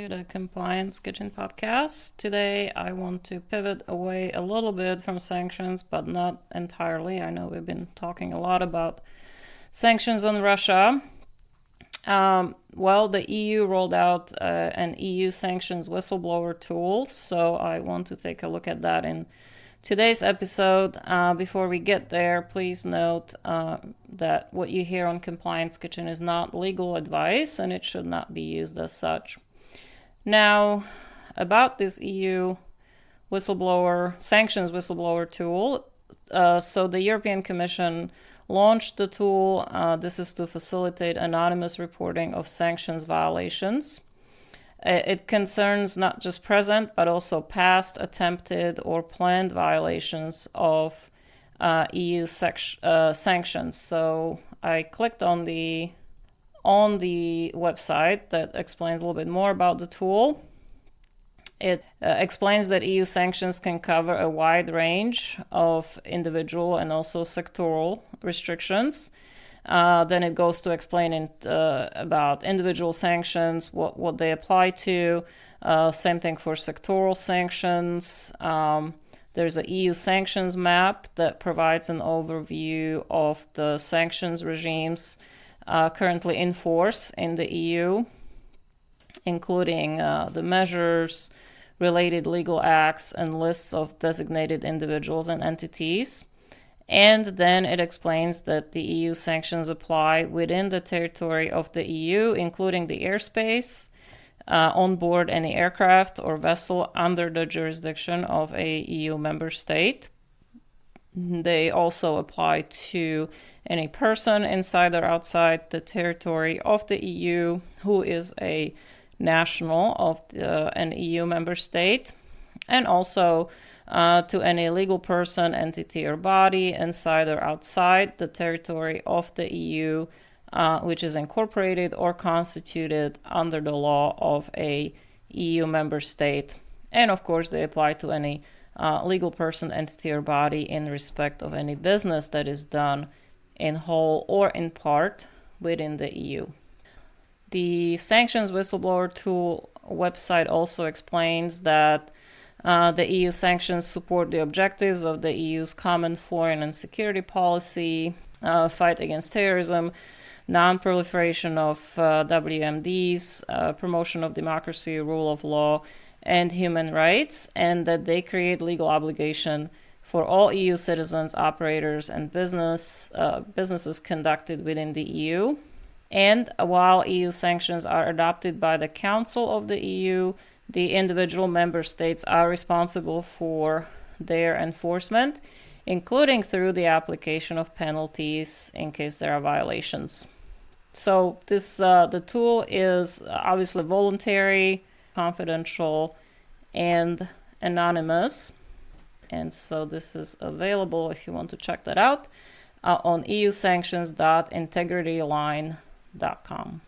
to the Compliance Kitchen podcast. Today I want to pivot away a little bit from sanctions, but not entirely. I know we've been talking a lot about sanctions on Russia. The EU rolled out an EU Sanctions Whistleblower Tool, so I want to take a look at that in today's episode. Before we get there, please note that what you hear on Compliance Kitchen is not legal advice and it should not be used as such. Now, about this EU Sanctions Whistleblower Tool, so the European Commission launched the tool. This is to facilitate anonymous reporting of sanctions violations. It concerns not just present, but also past attempted or planned violations of EU sanctions. So I clicked on the website that explains a little bit more about the tool. It explains that EU sanctions can cover a wide range of individual and also sectoral restrictions. Then it goes to explain about individual sanctions, what they apply to. Same thing for sectoral sanctions. There's a EU sanctions map that provides an overview of the sanctions regimes currently in force in the EU, including the measures, related legal acts, and lists of designated individuals and entities. And then it explains that the EU sanctions apply within the territory of the EU, including the airspace, on board any aircraft or vessel under the jurisdiction of a EU member state. They also apply to any person inside or outside the territory of the EU who is a national of an EU member state, and also to any legal person, entity, or body inside or outside the territory of the EU, which is incorporated or constituted under the law of a EU member state. And of course, they apply to any legal person, entity, or body in respect of any business that is done in whole or in part within the EU. The Sanctions Whistleblower Tool website also explains that the EU sanctions support the objectives of the EU's common foreign and security policy, fight against terrorism, non-proliferation of WMDs, promotion of democracy, rule of law, and human rights, and that they create legal obligation for all EU citizens, operators, and businesses conducted within the EU. And while EU sanctions are adopted by the Council of the EU, the individual member states are responsible for their enforcement, including through the application of penalties in case there are violations. So the tool is obviously voluntary, confidential, and anonymous. And so this is available if you want to check that out on eusanctions.integrityline.com.